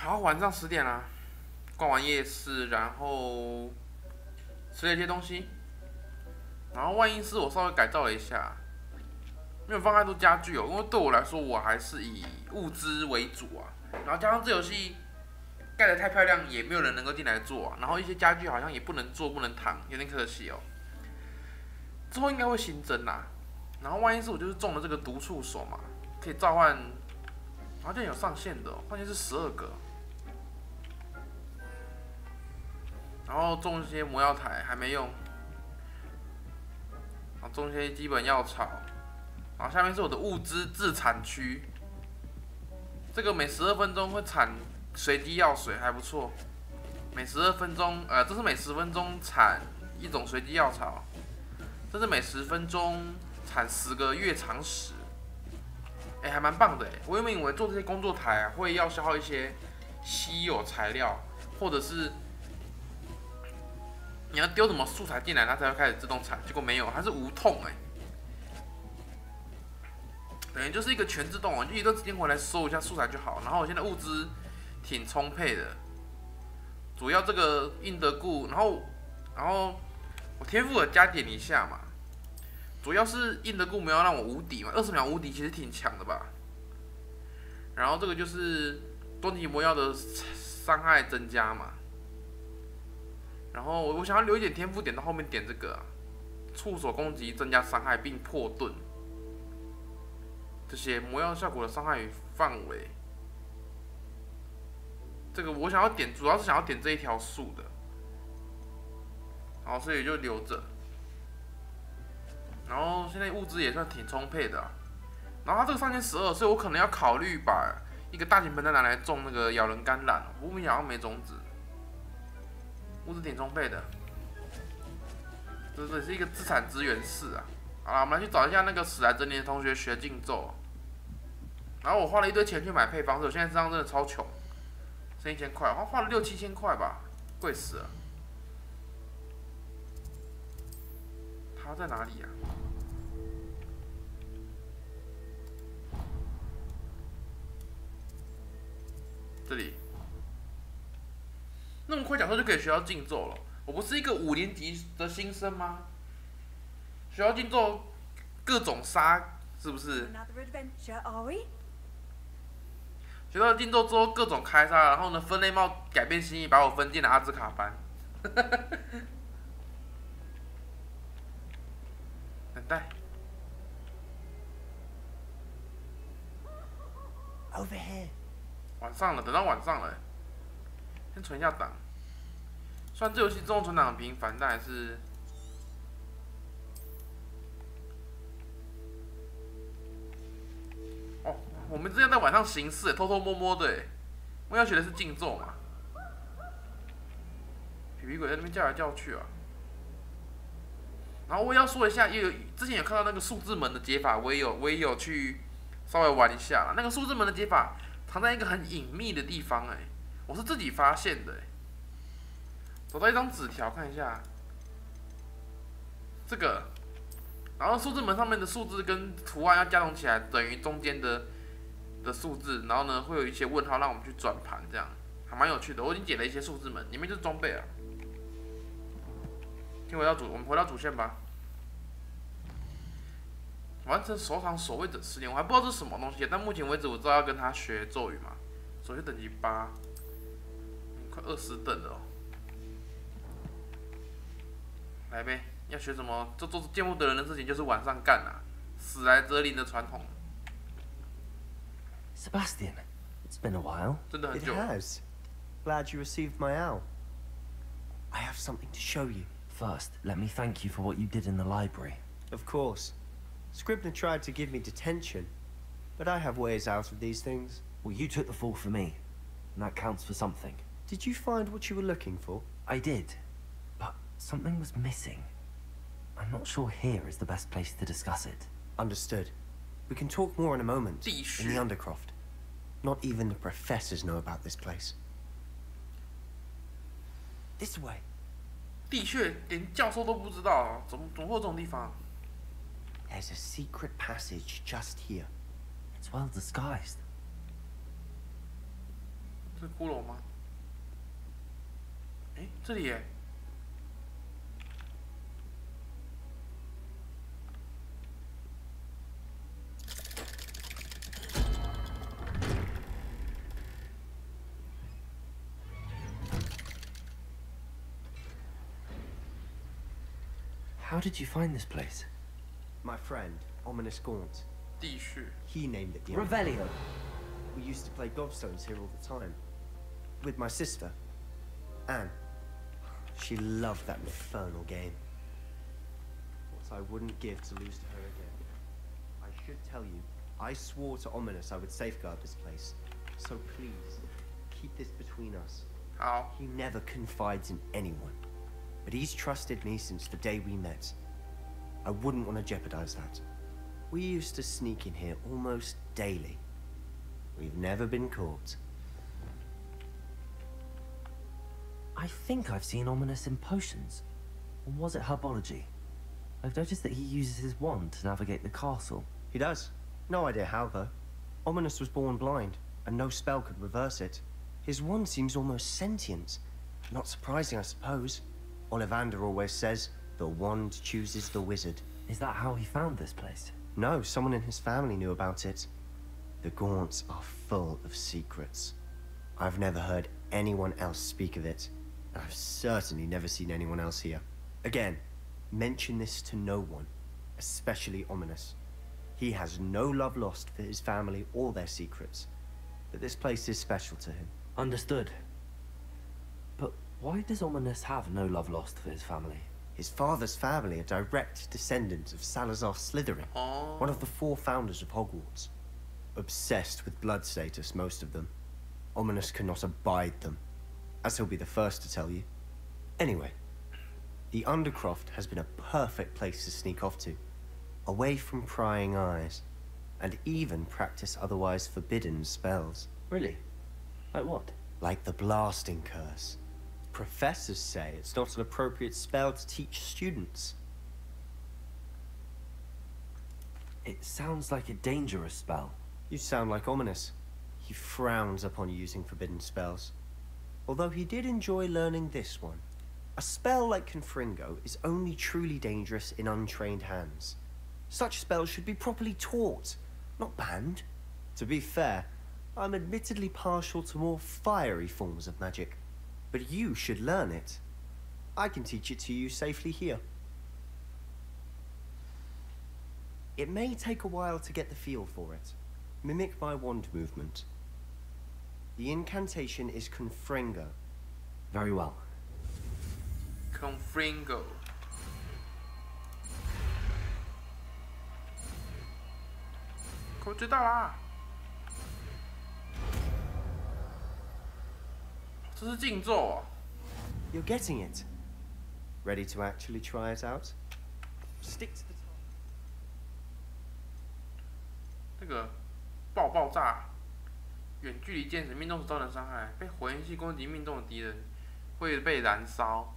好，晚上10点啦，逛完夜市，然后吃了一些东西，然后万应室我稍微改造了一下，没有放太多家具哦，因为对我来说我还是以物资为主啊。然后加上这游戏盖得太漂亮，也没有人能够进来做啊。然后一些家具好像也不能做，不能躺，有点可惜哦。之后应该会新增啦。然后万一是我就是中了这个毒触手嘛，可以召唤，好像有上限的哦，上限是12个。然后种一些魔药台还没用，然后种一些基本药草。然后下面是我的物资自产区，这个每12分钟会产随机药水，还不错。每12分钟，这是每10分钟产一种随机药草，这是每10分钟产10个月长石，还蛮棒的哎。我原本以为做这些工作台啊会要消耗一些稀有材料，或者是你要丢什么素材进来，它才会开始自动产，结果没有，它是无痛哎，等于就是一个全自动哦，就一段时间回来收一下素材就好。然后我现在物资挺充沛的，主要这个硬得固，然后我天赋有加点一下嘛，主要是硬得固没有让我无敌嘛，20秒无敌其实挺强的吧。然后这个就是多尼魔药的伤害增加嘛。然后我想要留一点天赋点到后面点这个、触手攻击增加伤害并破盾，这些魔药效果的伤害与范围。这个我想要点，主要是想要点这一条树的，然后所以就留着。然后现在物资也算挺充沛的、然后它这个上限12，所以我可能要考虑把一个大型盆栽拿来种那个咬人甘蓝，不过好像没种子。物资挺充沛的，这是一个自产资源室啊。好了，我们来去找一下那个史莱哲林的同学学竞奏。然后我花了一堆钱去买配方，所以我现在身上真的超穷，剩1000块，花了6、7千块吧，贵死了。它在哪里呀、这里。那么快讲说就可以学到竞奏了？我不是一个5年级的新生吗？学到竞奏，各种杀，是不是？学到竞奏之后各种开杀，然后呢，分类帽改变心意，把我分进了阿兹卡班。等待。Over here. 晚上了，等到晚上了，先存一下档。虽然这游戏自动存档很频繁，但还是……哦，我们之前在晚上行事，偷偷摸摸的，我要学的是竞奏嘛。皮皮鬼在那边叫来叫去啊。然后我也要说一下，之前有看到那个数字门的解法，我也有去稍微玩一下啦。那个数字门的解法藏在一个很隐秘的地方，我是自己发现的，找到一张纸条，看一下，这个，然后数字门上面的数字跟图案要加总起来等于中间的数字，然后呢会有一些问号让我们去转盘，这样还蛮有趣的。我已经解了一些数字门，里面就是装备啊。我们回到主线吧。完成首场守卫者试炼，我还不知道这是什么东西，但目前为止我知道要跟他学咒语嘛。手续等级8，快20等了哦。来呗，要学什么？这做见不得人的事情就是晚上干啦，史莱哲林的传统。Sebastian, it's been a while. 真的很 It 久。has. Glad you received my owl. I have something to show you. First, let me thank you for what you did in the library. Of course. Scribner tried to give me detention, but I have ways out of these things. Well, you took the fall for me, and that counts for something. Did you find what you were looking for? I did, but something was missing. I'm not sure here is the best place to discuss it. Understood. We can talk more in a moment. 地穴。 In the Undercroft. Not even the professors know about this place. This way. 地穴连教授都不知道啊，怎么会有这种地方？ There's a secret passage just here. It's well disguised. 是骷髅吗？哎，这里耶。How did you find this place? My friend, Ominous Gaunt. 地序。 He named it the Revelio. We used to play gobstones here all the time. With my sister, Anne. She loved that infernal game. What I wouldn't give to lose to her again. I should tell you, I swore to Ominous I would safeguard this place. So please, keep this between us. 好。 He never confides in anyone. But he's trusted me since the day we met. I wouldn't want to jeopardize that. We used to sneak in here almost daily. We've never been caught. I think I've seen Ominous in potions. Or was it herbology? I've noticed that he uses his wand to navigate the castle. He does. No idea how, though. Ominous was born blind, and no spell could reverse it. His wand seems almost sentient. Not surprising, I suppose. Ollivander always says, the wand chooses the wizard. Is that how he found this place? No, someone in his family knew about it. The Gaunts are full of secrets. I've never heard anyone else speak of it. I've certainly never seen anyone else here. Again, mention this to no one, especially Ominous. He has no love lost for his family or their secrets, but this place is special to him. Understood. But why does Ominous have no love lost for his family? His father's family are direct descendants of Salazar Slytherin, one of the 4 founders of Hogwarts. Obsessed with blood status, most of them. Ominous cannot abide them, as he'll be the first to tell you. Anyway, the Undercroft has been a perfect place to sneak off to, away from prying eyes, and even practice otherwise forbidden spells. Really? Like what? Like the Blasting Curse. Professors say it's not an appropriate spell to teach students. It sounds like a dangerous spell. You sound like Ominous. He frowns upon using forbidden spells. Although he did enjoy learning this one. A spell like Confringo is only truly dangerous in untrained hands. Such spells should be properly taught, not banned. To be fair, I'm admittedly partial to more fiery forms of magic. But you should learn it. I can teach it to you safely here. It may take a while to get the feel for it. Mimic my wand movement. The incantation is Confringo. Very well. Confringo。我知道啦。这是禁咒哦。You're getting it. Ready to actually try it out? Stick to the target. 那个爆炸，远距离剑士命中时造成伤害，被火焰系攻击命中的敌人会被燃烧。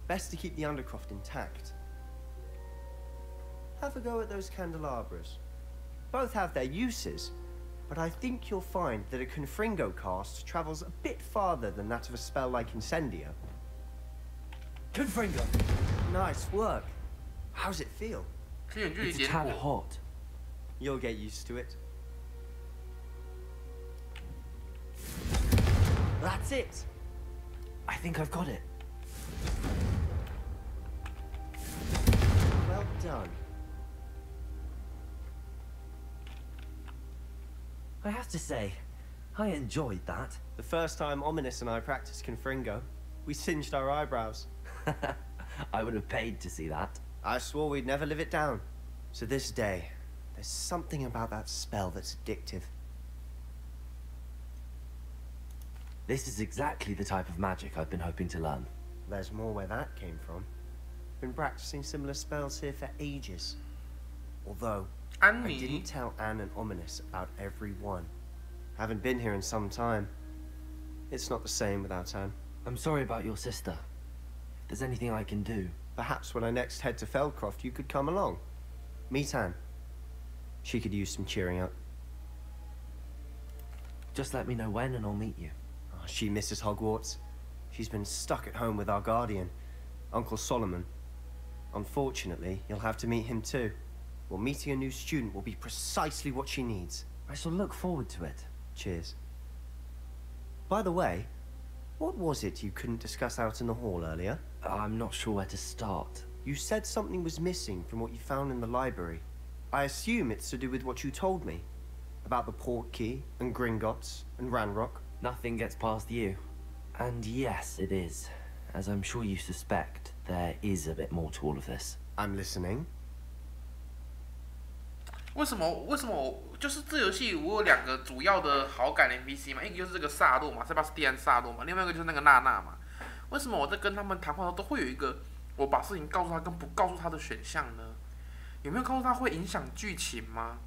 Best to keep the Undercroft intact. Have a go at those candelabras. Both have their uses, but I think you'll find that a Confringo cast travels a bit farther than that of a spell like Incendio. Confringo! Nice work. How's it feel? 是远距离 It's a 点 tad 火。 hot. You'll get used to it. That's it. I think I've got it. Well done. I have to say, I enjoyed that. The first time Ominous and I practiced Confringo, we singed our eyebrows. I would have paid to see that. I swore we'd never live it down. To this day, there's something about that spell that's addictive. This is exactly the type of magic I've been hoping to learn. There's more where that came from. Been practicing similar spells here for ages. Although, I 安妮 didn't tell Anne and Ominous about every one. Haven't been here in some time. It's not the same without Anne. I'm sorry about your sister. If there's anything I can do, Perhaps when I next head to Feldcroft, you could come along. Meet Anne. She could use some cheering up. Just let me know when and I'll meet you. Oh, she misses Hogwarts. She's been stuck at home with our guardian, Uncle Solomon. Unfortunately, you'll have to meet him too. Well, meeting a new student will be precisely what she needs. I shall look forward to it. Cheers. By the way, what was it you couldn't discuss out in the hall earlier? I'm not sure where to start. You said something was missing from what you found in the library. I assume it's to do with what you told me. About the port key, and Gringotts, and Ranrock. Nothing gets past you. And yes, it is. As I'm sure you suspect, there is a bit more to all of this. I'm listening. 为什么就是这游戏我有2个主要的好感的 NPC 嘛，一个就是这个萨洛嘛，塞巴斯蒂安萨洛嘛，另外一个就是那个娜娜嘛。为什么我在跟他们谈话的时候都会有一个我把事情告诉他跟不告诉他的选项呢？有没有告诉他会影响剧情吗？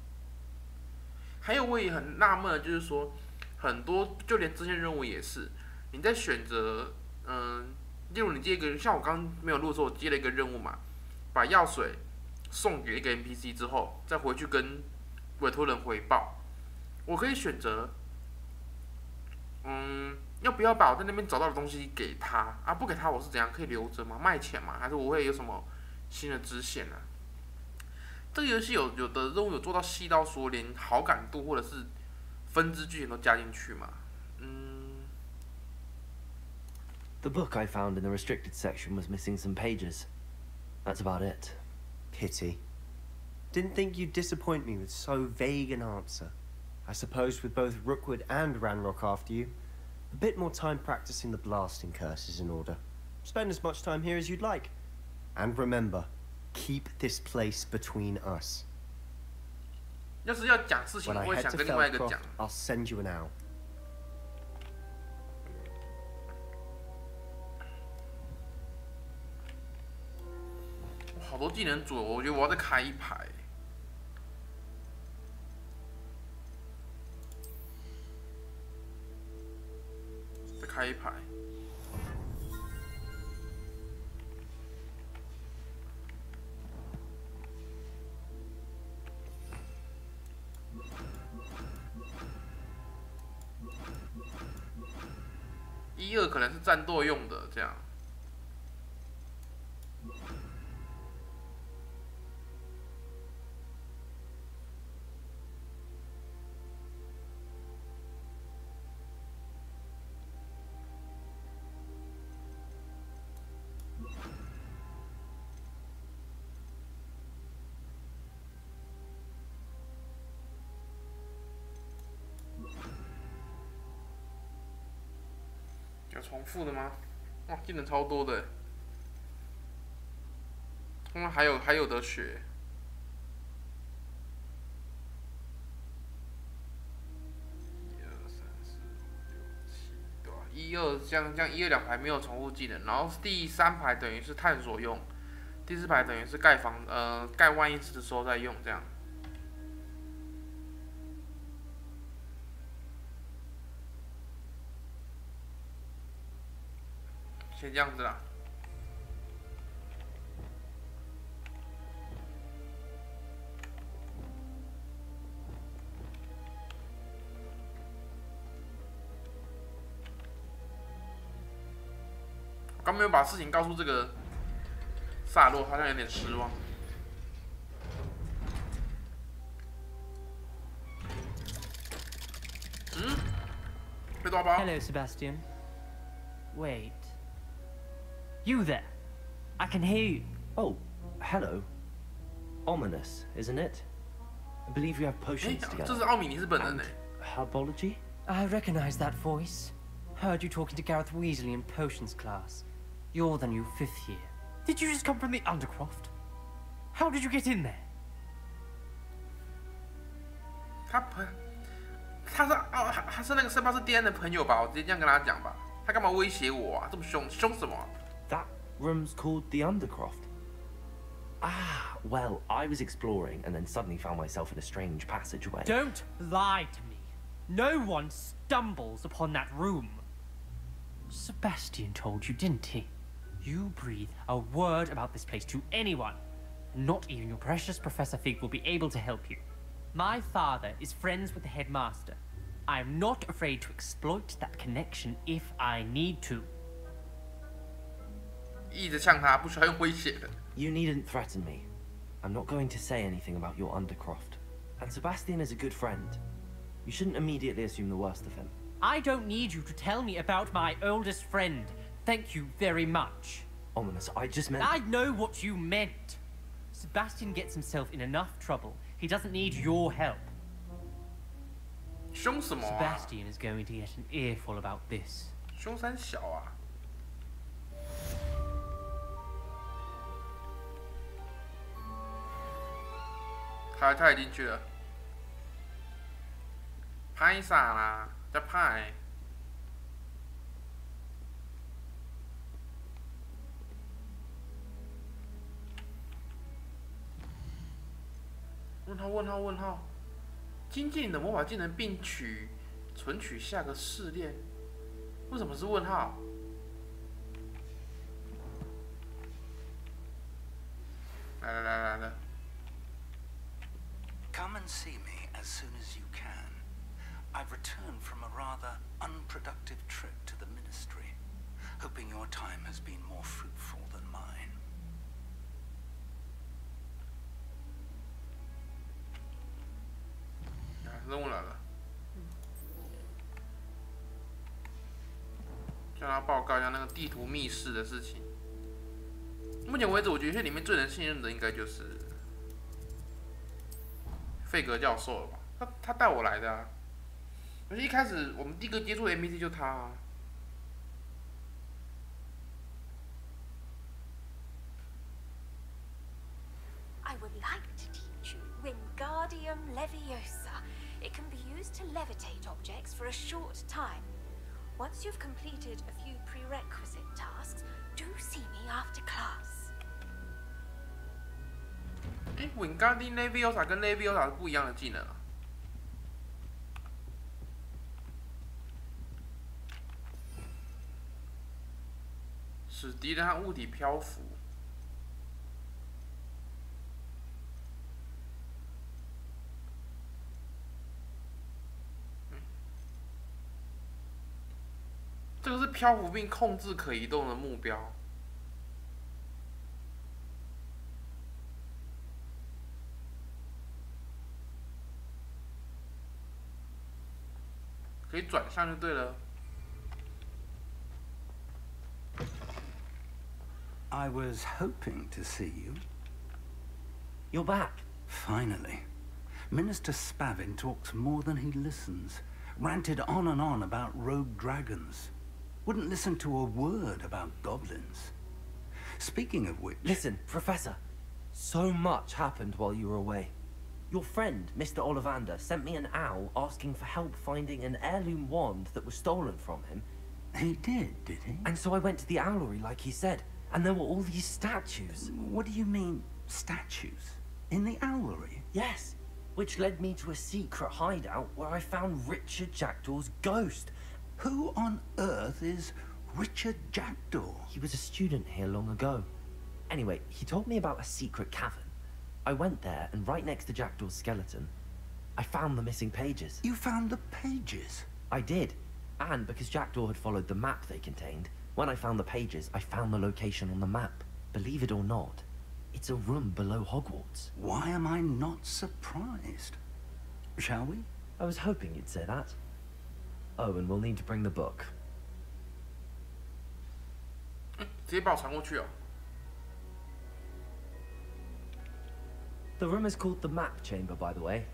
还有我也很纳闷的就是说，很多就连支线任务也是，你在选择例如你接一个像我刚刚没有录的时候，我接了一个任务嘛，把药水送给一个 NPC 之后，再回去跟委托人回报。我可以选择，要不要把我在那边找到的东西给他啊？不给他我是怎样？可以留着吗？卖钱吗？还是我会有什么新的支线呢？这个游戏有的任务有做到细到说连好感度或者是分支剧情都加进去嘛？The book I found in the restricted section was missing some pages. That's about it. Pity. Didn't think you'd disappoint me with so vague an answer. I suppose with both Rookwood and Ranrock after you, a bit more time practicing the blasting curse is in order. Spend as much time here as you'd like. And remember, keep this place between us. 要是要讲事情， When 我 I 会 head 想 to 跟另外一个 Feldcroft, 讲。 I'll send you an owl. 好多技能组，我觉得我要再开一排。再开一排。1、2可能是战斗用的，这样。有重复的吗？哇，技能超多的，还有得学。1、2、3、4、5、6、7，对吧？1、2这样1、2、2排没有重复技能，然后第3排等于是探索用，第4排等于是盖万一室的时候再用这样。先这样子啦。我刚没有把事情告诉这个萨洛，好像有点失望。被抓包。 Hello, Sebastian. Wait. You there? I can hear you. Oh, hello. Ominous, isn't it? I believe you have potions 这 together. 是奥米尼斯本人 And 呢。 herbology? I recognize that voice. Heard you talking to Gareth Weasley in potions class. You're the new 5th year. Did you just come from the Undercroft? How did you get in there? 他是那个塞巴斯蒂安的朋友吧？我直接这样跟他讲吧。他干嘛威胁我啊？这么凶什么啊？ That room's called the Undercroft. Ah, well, I was exploring and then suddenly found myself in a strange passageway. Don't lie to me. No one stumbles upon that room. Sebastian told you, didn't he? You breathe a word about this place to anyone. Not even your precious Professor Fig will be able to help you. My father is friends with the headmaster. I am not afraid to exploit that connection if I need to. 一直呛他，不需要用威胁的。You needn't threaten me. I'm not going to say anything about your Undercroft. And Sebastian is a good friend. You shouldn't immediately assume the worst of him. I don't need you to tell me about my oldest friend. Thank you very much. Ominous, I just meant... I know what you meant. Sebastian gets himself in enough trouble. He doesn't need your help. 凶什么啊？ Sebastian is going to get an earful about this. 凶三小啊！他已经去了。拍啥啦？在拍。问号。精进你的魔法技能并存取下个试炼。为什么是问号？来。 Come and see me as soon as you can. I've returned from a rather unproductive trip to the Ministry, hoping your time has been more fruitful than mine. 任务来了，叫他报告一下那个地图密室的事情。目前为止，我觉得里面最能信任的应该就是费格教授了吧？他带我来的啊。而且一开始我们第一个接触的 NPC 就他啊。 I would like to teach you Wingardium Leviosa. It can be used to levitate objects for a short time. Once you've completed a few prerequisite tasks, do see me after class. Wingardium Leviosa 跟 Leviosa 是不一样的技能啊。使敌人和物体漂浮。 这个是漂浮并控制可移动的目标。可以转向就对了。I was hoping to see you. You're back. Finally. Minister Spavin talks more than he listens. Ranted on and on about rogue dragons. Wouldn't listen to a word about goblins. Speaking of which... Listen, Professor. So much happened while you were away. Your friend, Mr. Ollivander, sent me an owl asking for help finding an heirloom wand that was stolen from him. He did he? And so I went to the owlery like he said, and there were all these statues. What do you mean, statues? In the owlery? Yes, which led me to a secret hideout where I found Richard Jackdaw's ghost. Who on earth is Richard Jackdaw? He was a student here long ago. Anyway, he told me about a secret cavern. I went there, and right next to Jackdaw's skeleton, I found the missing pages. You found the pages? I did. And because Jackdaw had followed the map they contained, when I found the pages, I found the location on the map. Believe it or not, it's a room below Hogwarts. Why am I not surprised? Shall we? I was hoping you'd say that. Oh, and we'll need to bring the book. 直接把我传过去哦。 The room is called the Map Chamber, by the way.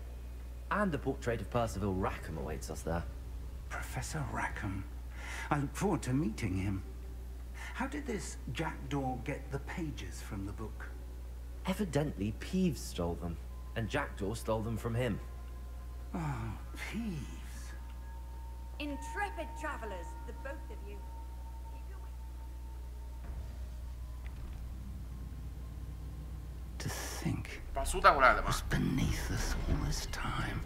And a portrait of Percival Rackham awaits us there. Professor Rackham. I look forward to meeting him. How did this Jackdaw get the pages from the book? Evidently, Peeves stole them, and Jackdaw stole them from him. Oh, Peeves. Intrepid travelers, the both of you. Keep your wits. To think 把书带回来了嘛 was？ beneath us all this time.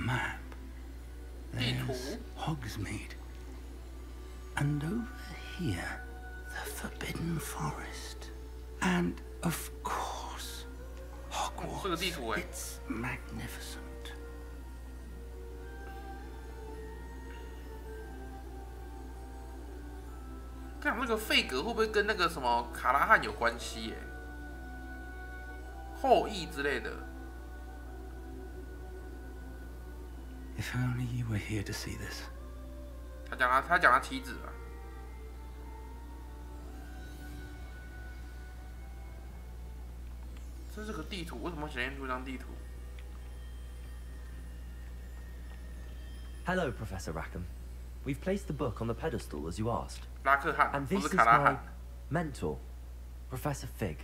map. 地图 There's Hogsmeade. And over here, the Forbidden Forest. And, of course, 这个 Hogwarts. 地图哎， It's magnificent. 看那个费格会不会跟那个什么卡拉汉有关系耶？后羿之类的。 If only you were here to see this. 他讲他妻子吧。这是个地图，为什么显现出一张地图？ Hello, Professor Rackham. We've placed the book on the pedestal as you asked. 拉克汉 And 不 this 是 is 卡拉 my 汉。 mentor, Professor Fig.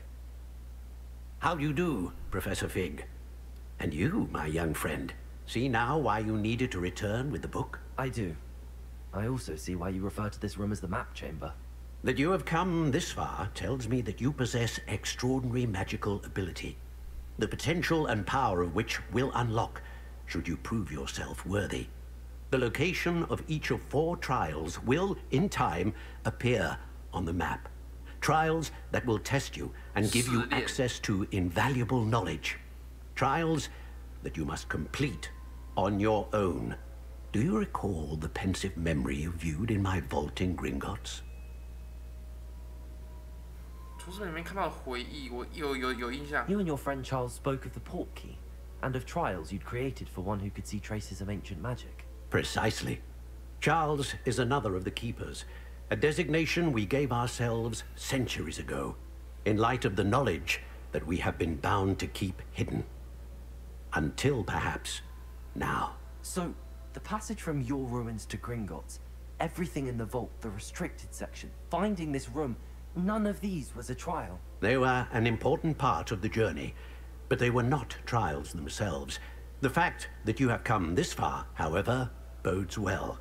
How do you do, Professor Fig? And you, my young friend, see now why you needed to return with the book? I do. I also see why you refer to this room as the map chamber. That you have come this far tells me that you possess extraordinary magical ability, the potential and power of which will unlock should you prove yourself worthy. The location of each of 4 trials will, in time, appear on the map. Trials that will test you and give you access to invaluable knowledge. Trials that you must complete on your own. Do you recall the pensive memory you viewed in my vault in Gringotts? 图书里面看到的回忆，我有印象。 You and your friend Charles spoke of the portkey, and of trials you'd created for one who could see traces of ancient magic. Precisely. Charles is another of the keepers, a designation we gave ourselves centuries ago, in light of the knowledge that we have been bound to keep hidden. Until perhaps now. So, the passage from your ruins to Gringotts, everything in the vault, the restricted section, finding this room, none of these was a trial. They were an important part of the journey, but they were not trials themselves. The fact that you have come this far, however, bodes well.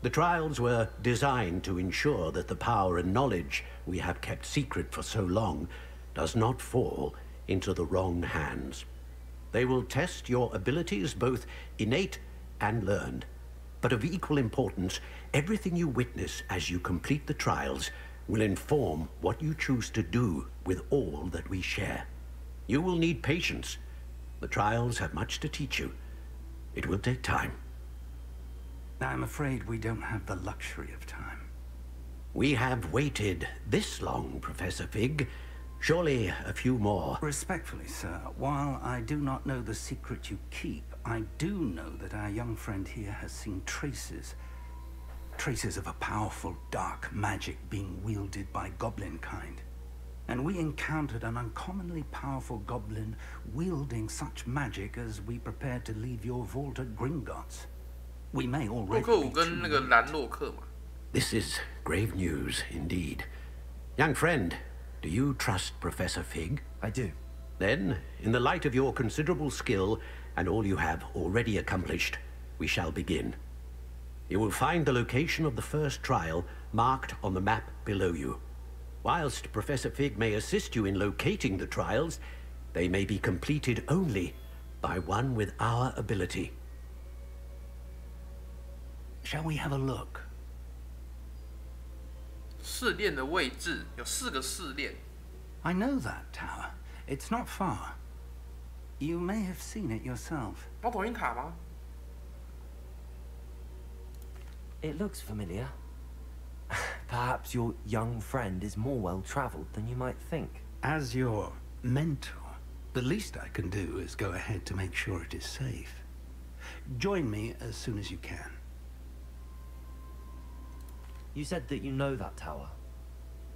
The trials were designed to ensure that the power and knowledge we have kept secret for so long does not fall into the wrong hands. They will test your abilities, both innate and learned. But of equal importance, everything you witness as you complete the trials will inform what you choose to do with all that we share. You will need patience. The trials have much to teach you. It will take time. I'm afraid we don't have the luxury of time. We have waited this long, Professor Fig. Surely a few more. Respectfully, sir, while I do not know the secret you keep, I do know that our young friend here has seen traces of a powerful dark magic being wielded by goblin kind. And we encountered an uncommonly powerful goblin wielding such magic as we prepared to leave your vault at Gringotts. We may 洛 already 克伍 be 跟那个 too 兰洛克嘛， This is grave news indeed. Young friend, do you trust Professor Fig? I do. Then, in the light of your considerable skill and all you have already accomplished, we shall begin. You will find the location of the first trial marked on the map below you. Whilst Professor Fig may assist you in locating the trials, they may be completed only by one with our ability. Shall we have a look? 试炼的位置有4个试炼。 I know that tower. It's not far. You may have seen it yourself. 猫头鹰塔吗？ It looks familiar. Perhaps your young friend is more well-traveled than you might think. As your mentor, the least I can do is go ahead to make sure it is safe. Join me as soon as you can. You said that you know that tower.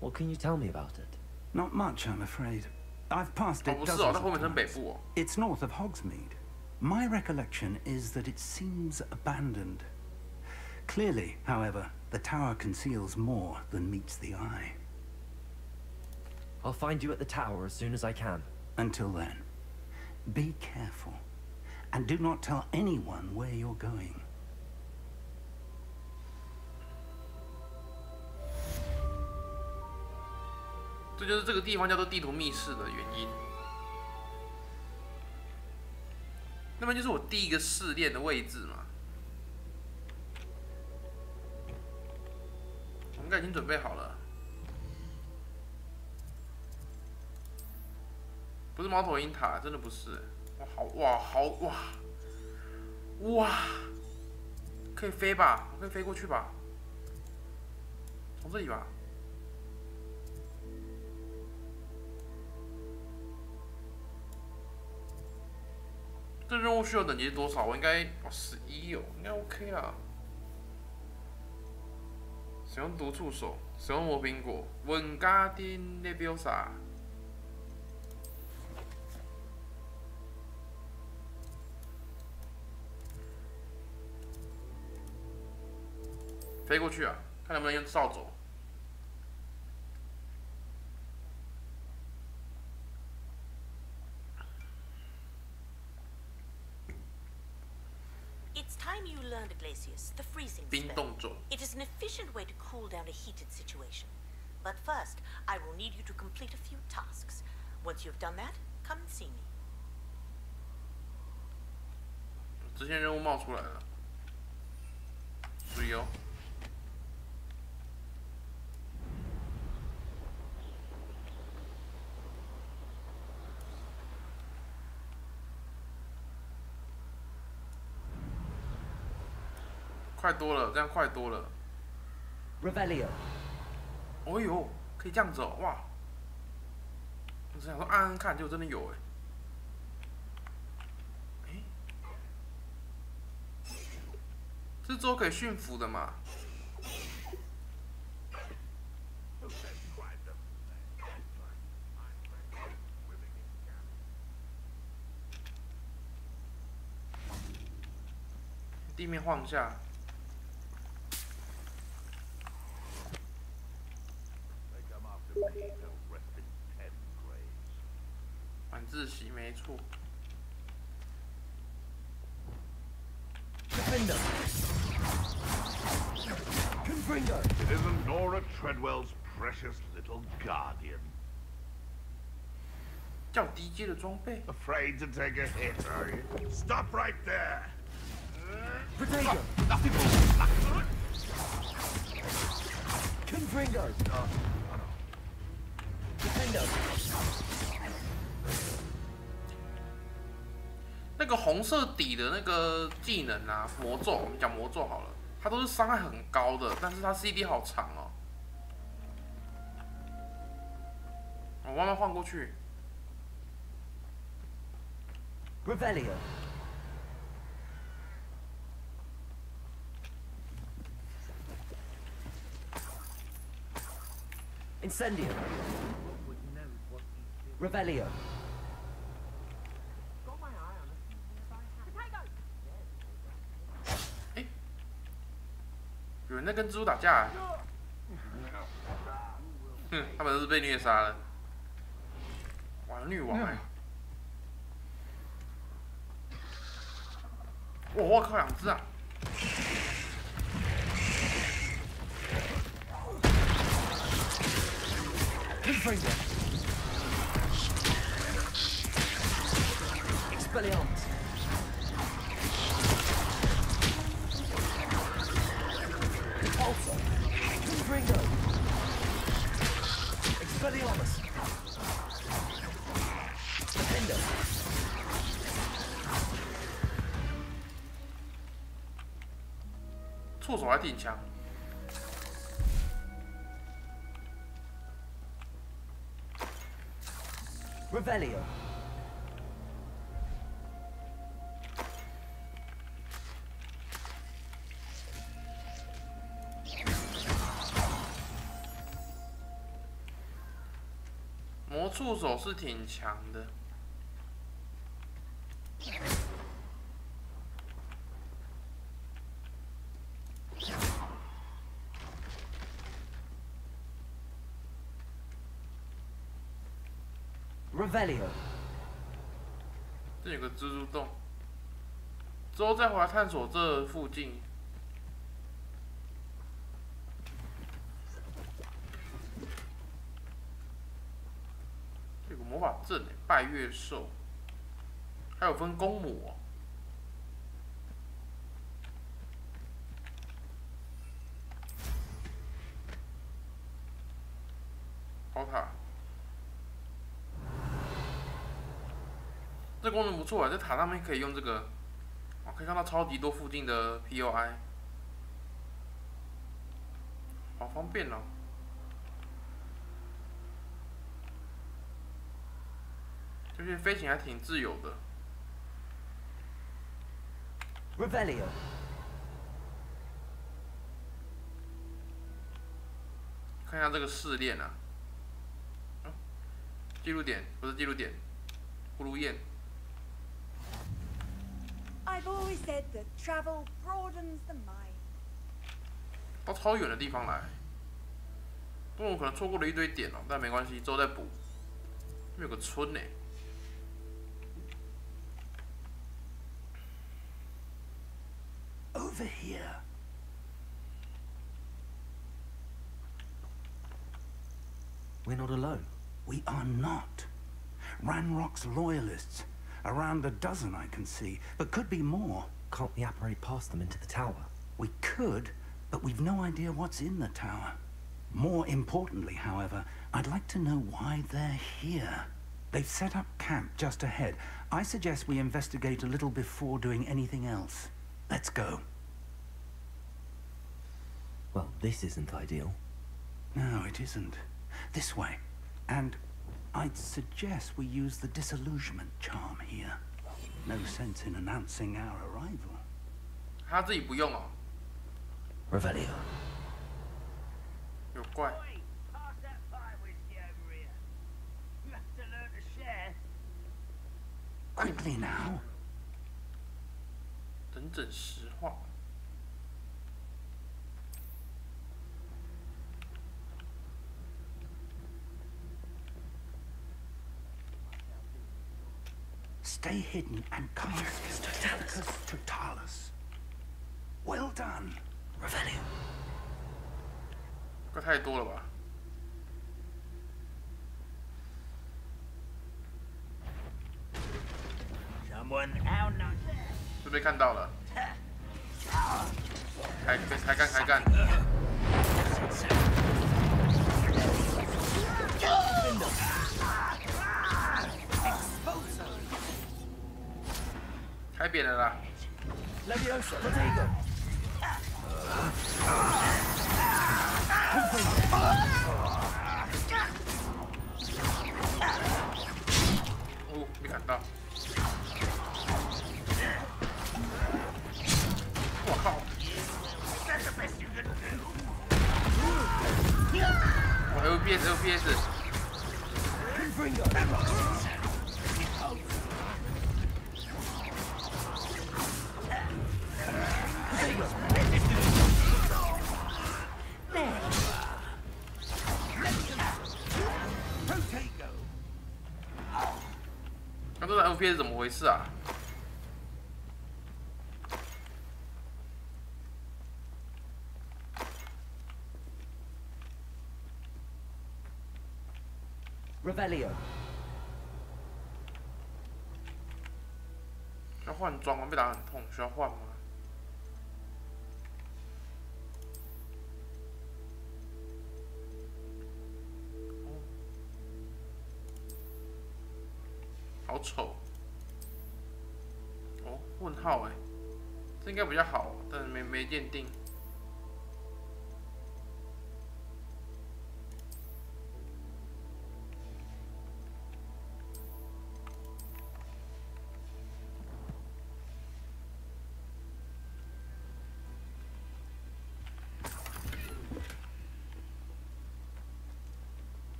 What can you tell me about it? Not much, I'm afraid. I've passed 哦， it 不是 dozens 哦，它 of 后面是北 times. 部哦。 It's north of Hogsmeade. My recollection is that it seems abandoned. Clearly, however, the tower conceals more than meets the eye. I'll find you at the tower as soon as I can. Until then, be careful. And do not tell anyone where you're going. 这就是这个地方叫做地图密室的原因。那边就是我第一个试炼的位置嘛。我应该已经准备好了。不是猫头鹰塔，真的不是。哇，可以飞吧？我可以飞过去吧？从这里吧。这任务需要等级多少？我应该11哦，应该 OK 啦。使用毒触手，使用魔苹果。文加丁列表啥？飞过去啊，看能不能用扫帚。It's time you learned Glacius, the freezing 冰 spell. 冻咒。 It is an efficient way to cool down a heated situation. But first, I will need you to complete a few tasks. Once you've done that, come and see me. 支线任务冒出来了，注意哦。快多了，这样快多了。 Revelio. 哦呦，可以这样子哦，哇！我只想说按按看，结果真的有哎。这之后可以驯服的嘛？地面晃下。 晚自习没错。 Defender. Confringo. It isn't Nora Treadwell's precious little guardian. 较低阶的装备。 Afraid to take a hit, are you? Stop right there! Protego. Confringo. Defender. 那个红色底的那个技能啊，魔咒，我们讲魔咒好了，它都是伤害很高的，但是它 CD 好长哦。我慢慢换过去。 Revelio. Incendio. Revelio. 有人在跟蜘蛛打架、欸，哼，他们都是被虐杀了。哇，女王哎、哇，我靠，2只啊！ Confringo. Expelliarmus. Repulsor. Confringo. Expelliarmus. Defender. 触手还挺强。 Revelio.魔触手是挺强的。Revelio. 这有个蜘蛛洞，之后再回来探索这附近。这有个魔法阵诶，拜月兽，还有分公母哦。塔。这功能不错啊，在塔上面可以用这个，哦，可以看到超级多附近的 POI， 好方便哦。就是飞行还挺自由的。Revelio. 看一下这个试炼啊，记录点不是记录点，葫芦焰。 I've always said that travel broadens the mind. 到超远的地方来，不然我可能错过了一堆点哦，但没关系，之后再补。那边有个村呢。 Over here. We're not alone. We are not. Ranrock's loyalists. Around a dozen I can see, but could be more. Can't we apparate past them into the tower? We could, but we've no idea what's in the tower. More importantly, however, I'd like to know why they're here. They've set up camp just ahead. I suggest we investigate a little before doing anything else. Let's go. Well, this isn't ideal. No, it isn't. This way. And I'd suggest we use the disillusionment charm here. No sense in announcing our arrival. 他自己不用哦。 Revelio. 有怪。 Quickly now. 整整10话。 Stay hidden and cast Totalis. Well done. Revelio. 这太多了吧？ 是被看到了，开干！开扁了啦！ Leviosa, Protego. 哦，没看到。我靠！我 LPS。 那这个 FPS 怎么回事啊？ Revelio. 要换装吗？被打很痛，需要换吗？好丑。哦，问号哎，这应该比较好，但是没鉴定。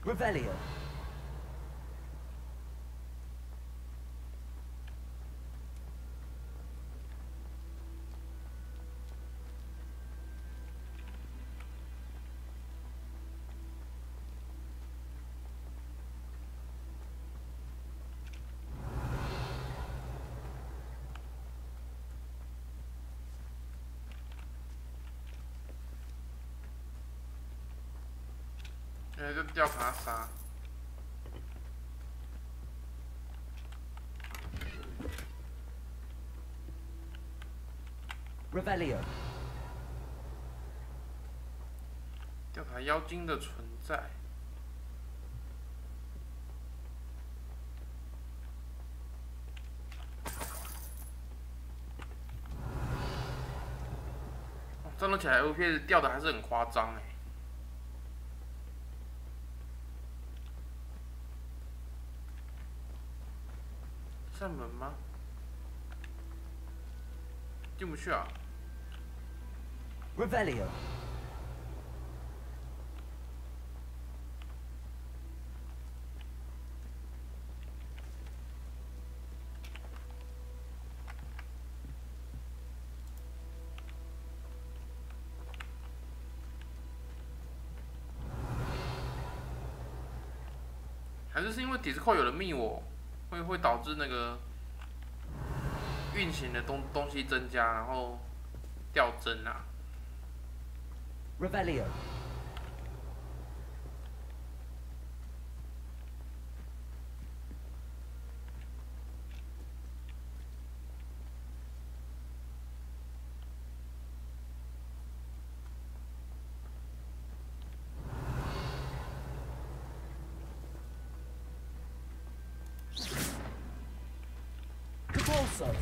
Revelio.就吊卡杀。 Revelio. 调查妖精的存在。战斗起来 FPS 掉的还是很夸张哎。扇门吗？进不去啊。Revelio.还是因为底子扣有人密我，会导致那个运行的东西增加，然后掉帧啊。Revelio. Capolso.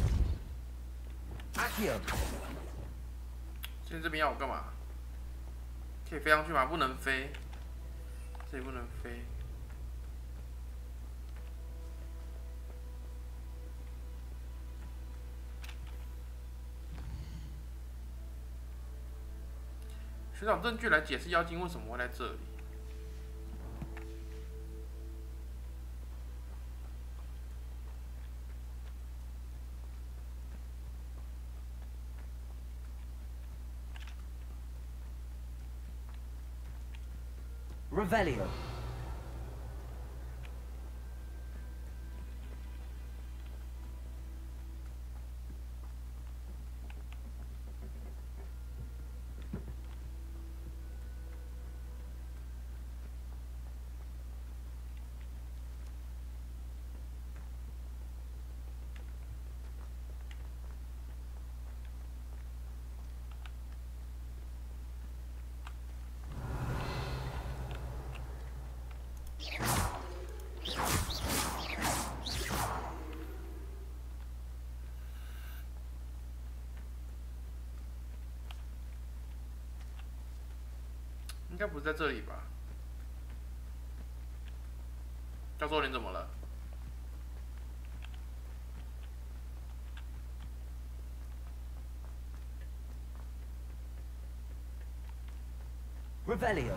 Accio. 现在这边要我干嘛？可以飞上去吗？不能飞，这里不能飞。寻找证据来解释妖精为什么会在这里。Revelio.应该不是在这里吧？教授，你怎么了？ Revelio.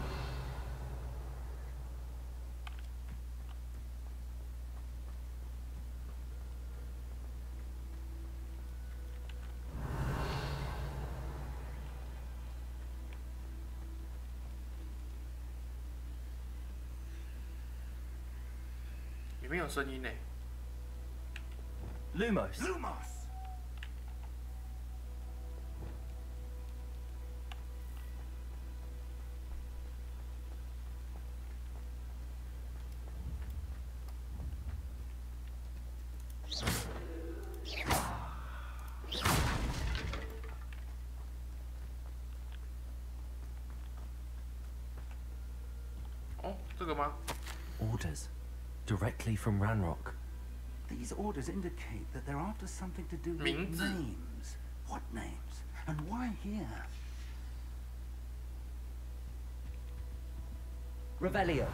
里面有声音呢。 Lumos. Lumos! Orders. Directly from Ranrock. These orders indicate that they're after something to do with 名字。 names. What names? And why here? Revelio.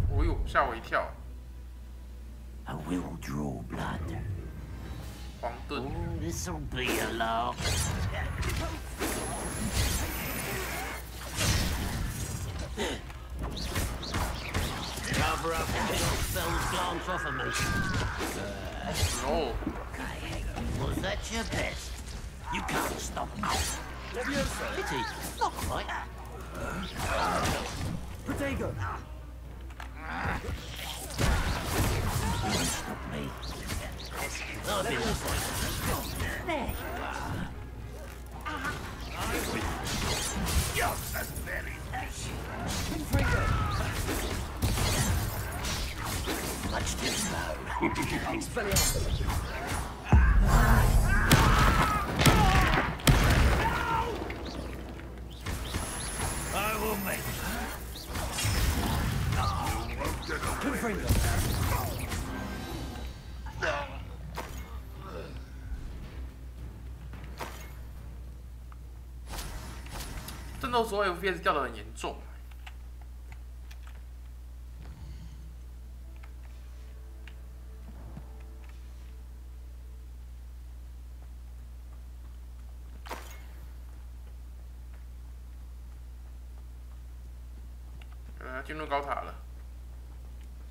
哦呦，吓我一跳！ I will draw blood. 黄盾。 This'll be a laugh. Cover up and little spells glance off of me. Oh. Was that your best? You can't stop me. Pity. Not quite. Protego. You won't stop me. I've been there you are. That's very nice. Much too slow. I will make 斗的时候 FPS 掉得很严重。进入高塔了。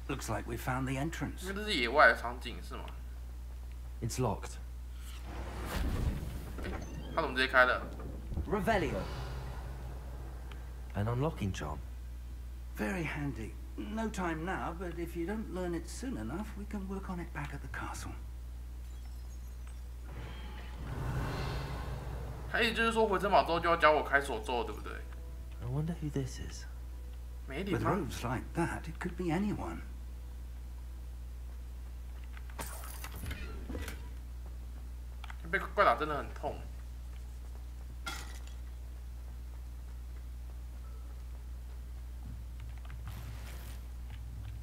Looks like we found the entrance. 因为这是野外的场景是吗？ It's locked. 他怎么直接开了？ Revelio. An unlocking charm. Very handy. No time now, but if you don't learn it soon enough, we can work on it back at the castle. 他意思就是说回城堡之后就要教我开锁咒，对不对？ I wonder who this is. 没礼 With 貌。 robes like that, it could be anyone. 被怪打真的很痛。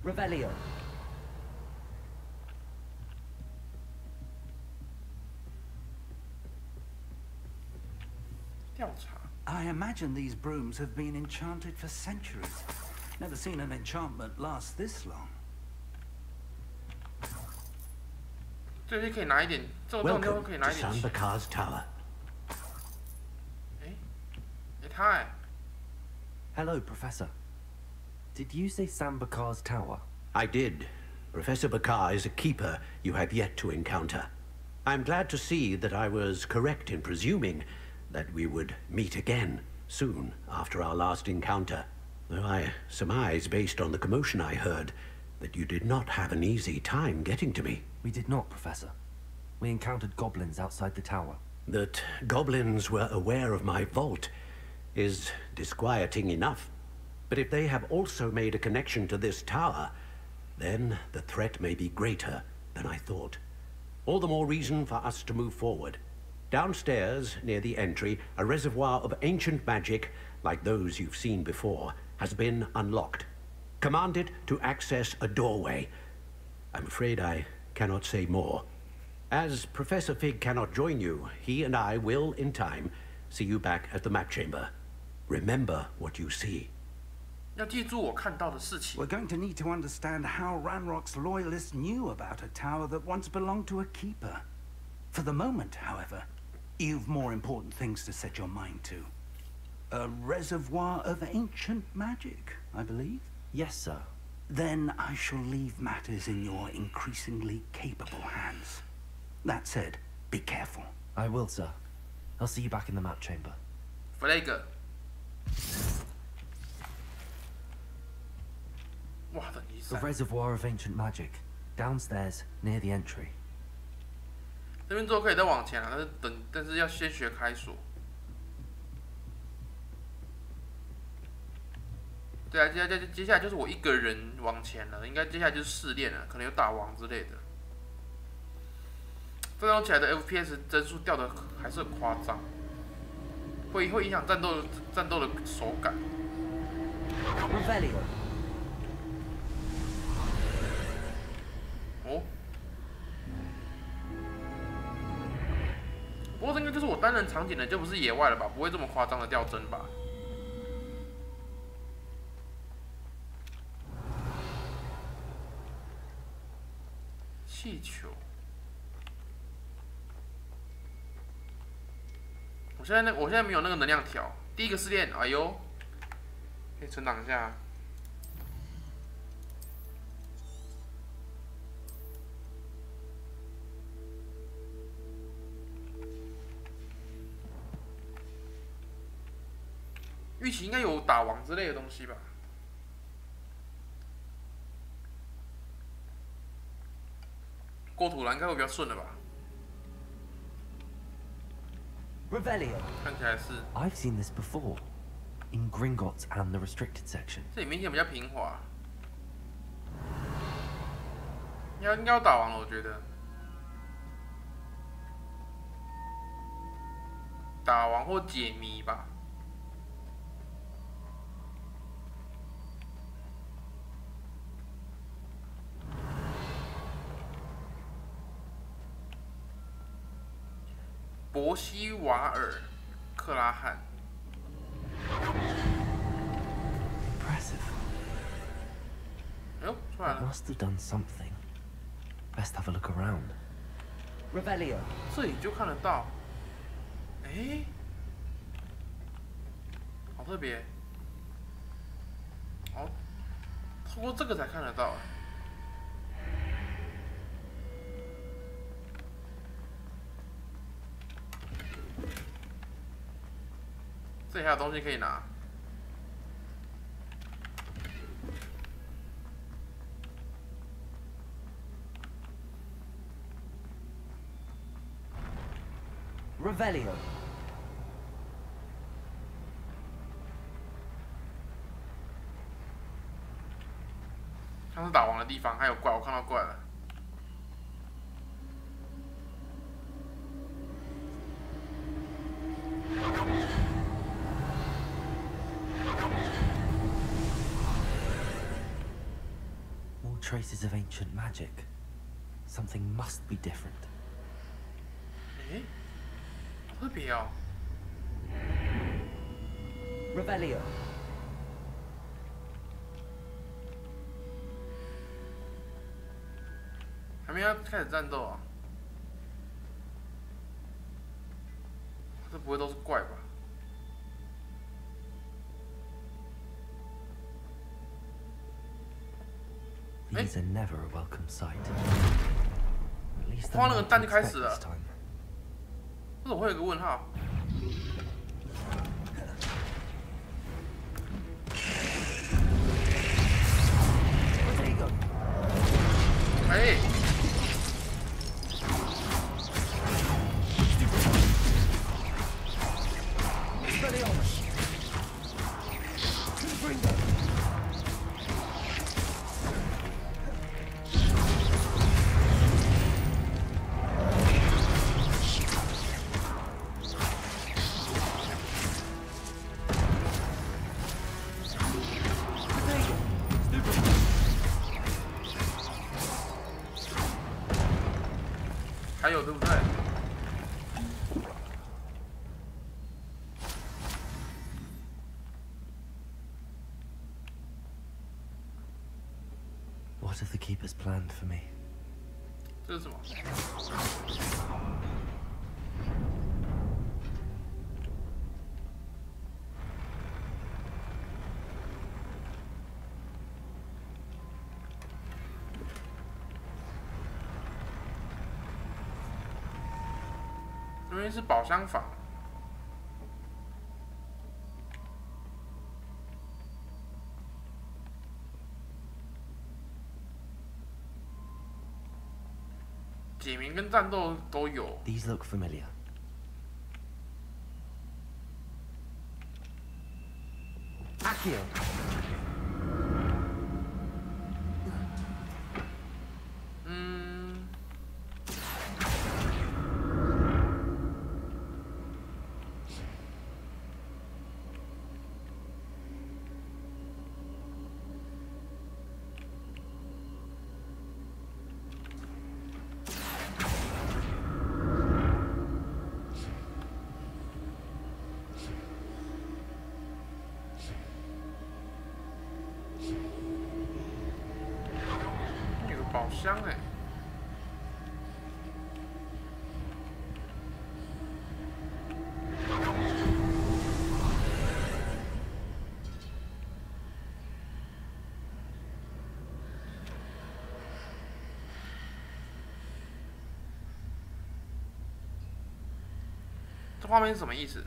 Revelio. 调查。 I imagine these brooms have been enchanted for centuries. Never seen an enchantment last this long. 这些可以拿一点，这种地方 Welcome 可以 to 拿一点。 Sambakar's Tower. 他哎， Hello, Professor. Did you say Sambakar's Tower? I did. Professor Bakar is a keeper you have yet to encounter. I'm glad to see that I was correct in presuming that we would meet again soon after our last encounter. Though I surmise, based on the commotion I heard, that you did not have an easy time getting to me. We did not, Professor. We encountered goblins outside the tower. That goblins were aware of my vault is disquieting enough. But if they have also made a connection to this tower, then the threat may be greater than I thought. All the more reason for us to move forward. Downstairs, near the entry, a reservoir of ancient magic, like those you've seen before, has been unlocked. Command it to access a doorway. I'm afraid I cannot say more. As Professor Fig cannot join you, he and I will, in time, see you back at the map chamber. Remember what you see. 要记住我看到的事情。 We're going to need to understand how Ranrock's loyalists knew about a tower that once belonged to a keeper. For the moment, however, you've more important things to set your mind to. A reservoir of ancient magic, I believe? Yes, sir. Then I shall leave matters in your increasingly capable hands. That said, be careful. I will, sir. I'll see you back in the map chamber. Flag。哇，等一 The 下， reservoir of ancient magic. Downstairs, near the entry. 这边之后可以再往前啊，但是要先学开锁。对啊，接下来就是我一个人往前了，应该接下来就是试炼了，可能有打王之类的。战斗起来的 FPS 帧数掉的还是很夸张，会影响战斗的手感。 Revelio. 哦，不过这应该就是我单人场景的，就不是野外了吧？不会这么夸张的掉帧吧？气球，我现在没有那个能量条。第一个试炼，哎呦，可以存档一下。 预期应该有打王之类的东西吧？过土了应该会比较顺了吧？ Revelio. 看起来是。 I've seen this before. In Gringotts and the restricted section. 这里明显比较平滑。应该要打王了，我觉得。打王或解谜吧。 伯希瓦尔克拉汉。出来 It 了， must have done something. Best have a look around. Revelio. 这里就看得到。哎，好特别。哦，透过这个才看得到。这里还有东西可以拿。 Revelio. 像是打王的地方，还有怪，我看到怪了。More traces of ancient magic. Something must be different. 诶，好特别哦。 Revelio. 还没要开始战斗啊？这不会都是怪吧？ These are never a welcome sight. At least 花 I 那个 know 蛋 what 就 to 开 expect 始了 this，time. 为什么会有个问号？ 哎， 还有对不对？ What have the keepers planned for me? 这是什么？ 这边是宝箱坊。解谜跟战斗都有。 These look familiar. Accio. 嗯。有个宝箱哎、这画面是什么意思？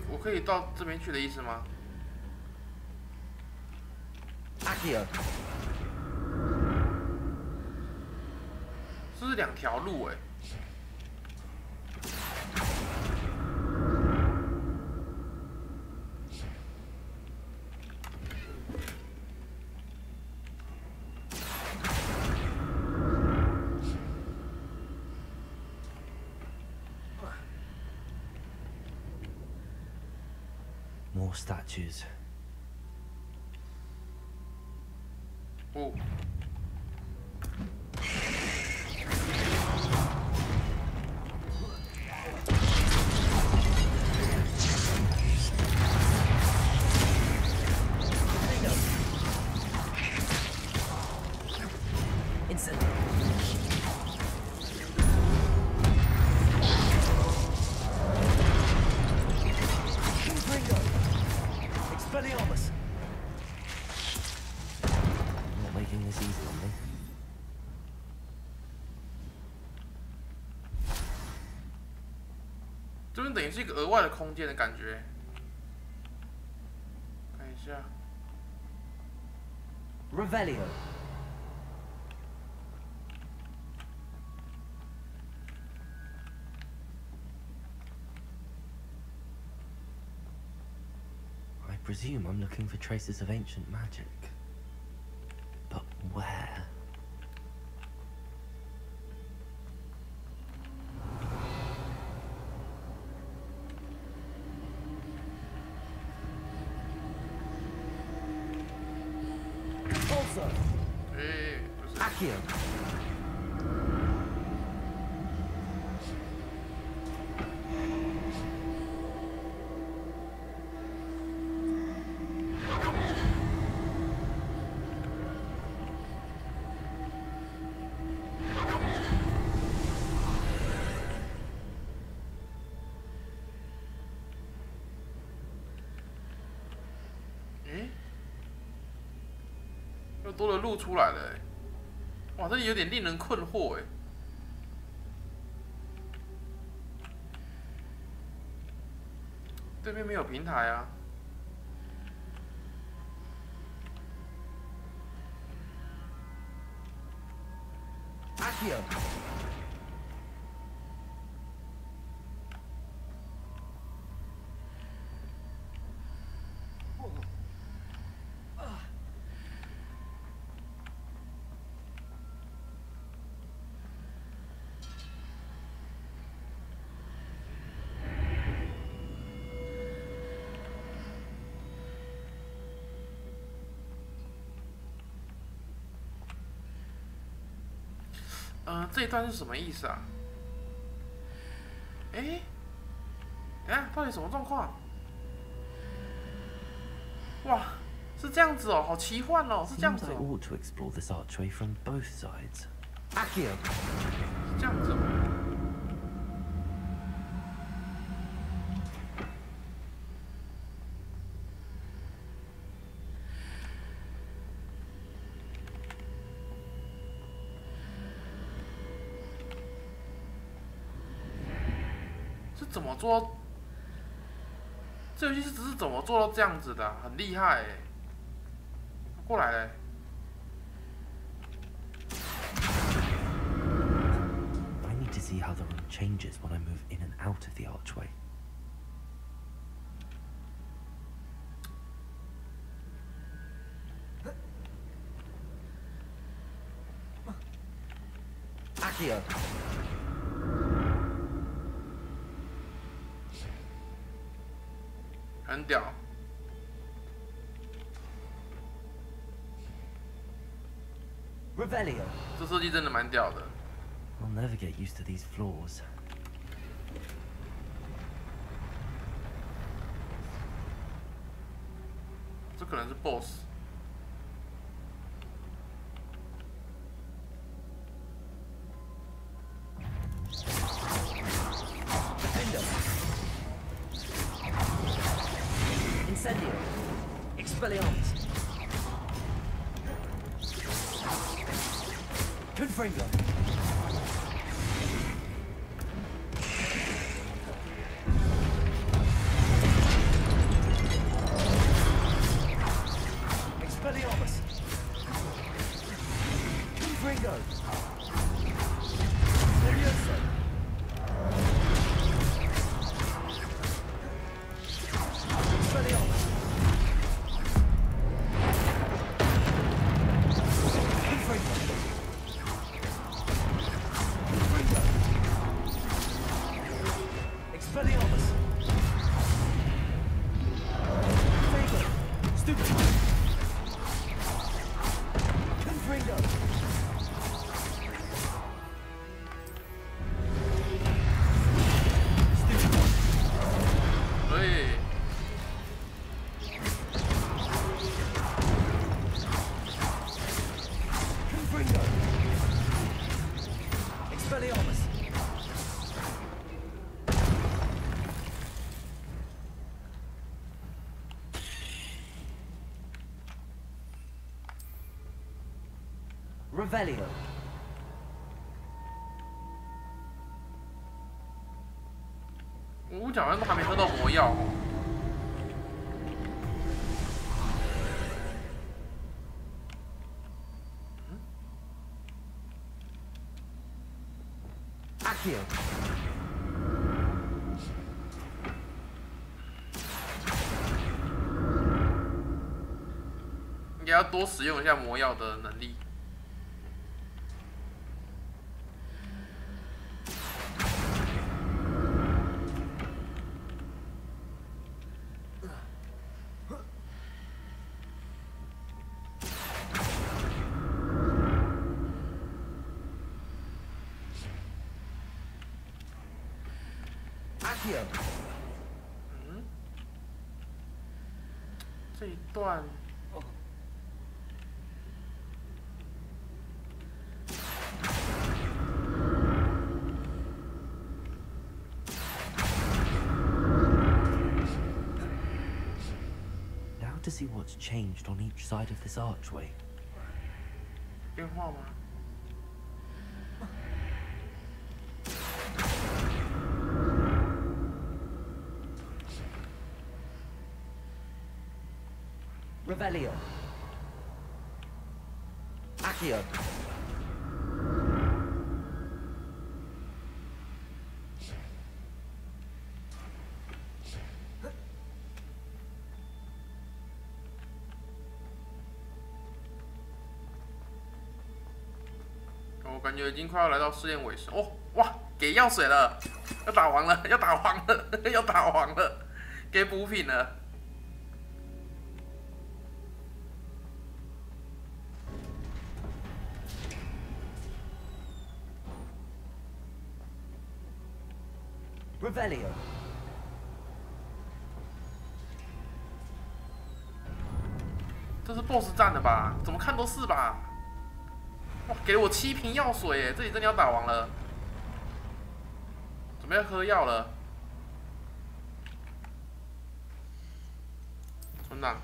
我可以到这边去的意思吗？ Accio. 这是两条路哎、More statues. 哦。这边等于是一个额外的空间的感觉。看一下 Revelio. I presume I'm looking for traces of ancient magic. But where? Also, Accio.又多了路出来了，哇，这里有点令人困惑哎。对面没有平台啊。Accio. 这一段是什么意思啊？哎，等下到底什么状况？哇，是这样子哦，好奇幻哦，是这样 Seems 子 I 哦， ought to explore this archway from both sides. Accio. 是这样子哦。是怎么做？这游戏是只是怎么做到这样子的啊、很厉害哎！过来嘞， I need to see how the room changes when I move in and out of the archway. Accio. 很屌。Revelio. 这设计真的蛮屌的。 I'll never get used to these floors. 这可能是 BOSS。 Incendio. Expelliarmus. Confringo. Expelliarmus. Confringo. Furioso. Expelliarmus. Confringo. Confringo. Expelliarmus. Confringo. Stupid. Confringo. Stupid. 对， Confringo. Expelliarmus. Revelio. 哦，我讲好像都还没喝到魔药哦。Accio. 应该要多使用一下魔药的能力。Accio. 嗯，这一段。 To see what's changed on each side of this archway. 变化吗？ Revelio. Accio.我感觉已经快要来到试炼尾声哦！哇，给药水了，要打王了，要打王了，要打王了，给补品了。Revelio. 这是 BOSS 战的吧？怎么看都是吧？ 哇，给了我7瓶药水耶！这里真的要打王了，准备要喝药了。存档。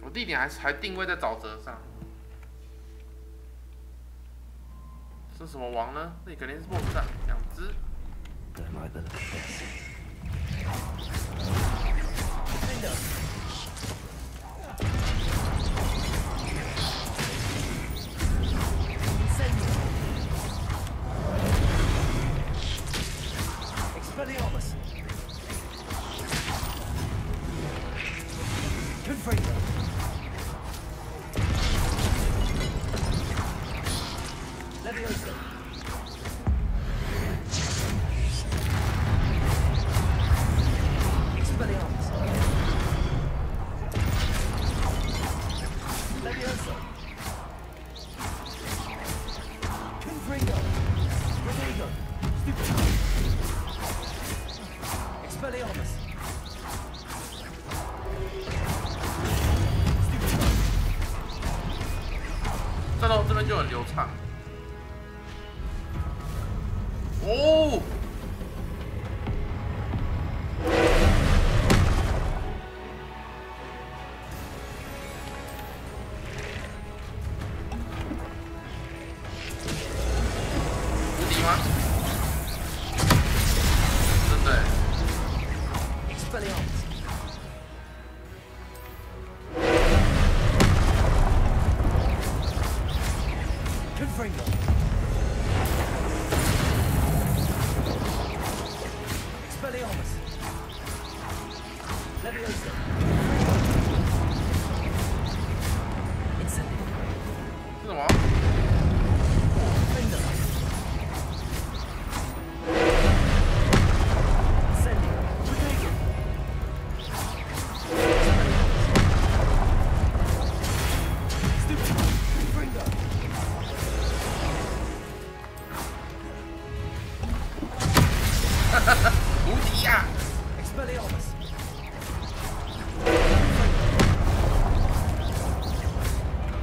我地点还定位在沼泽上。是什么王呢？这里肯定是 BOSS 战，2只。 Don't like the look of this. Expelliarmus. Confringo. Leviosa. Expelliarmus. Leviosa. Confringo. Rodrigo. Stupid. Expelliarmus. Stupid. 战斗这边就很流畅。哦。 Confringo. Expelliarmus. Leviosa. Incendio. 是什么？ Confringo. Incendio. Rodrigo. Stupid. Confringo. 无敌呀！ Expelliarmus.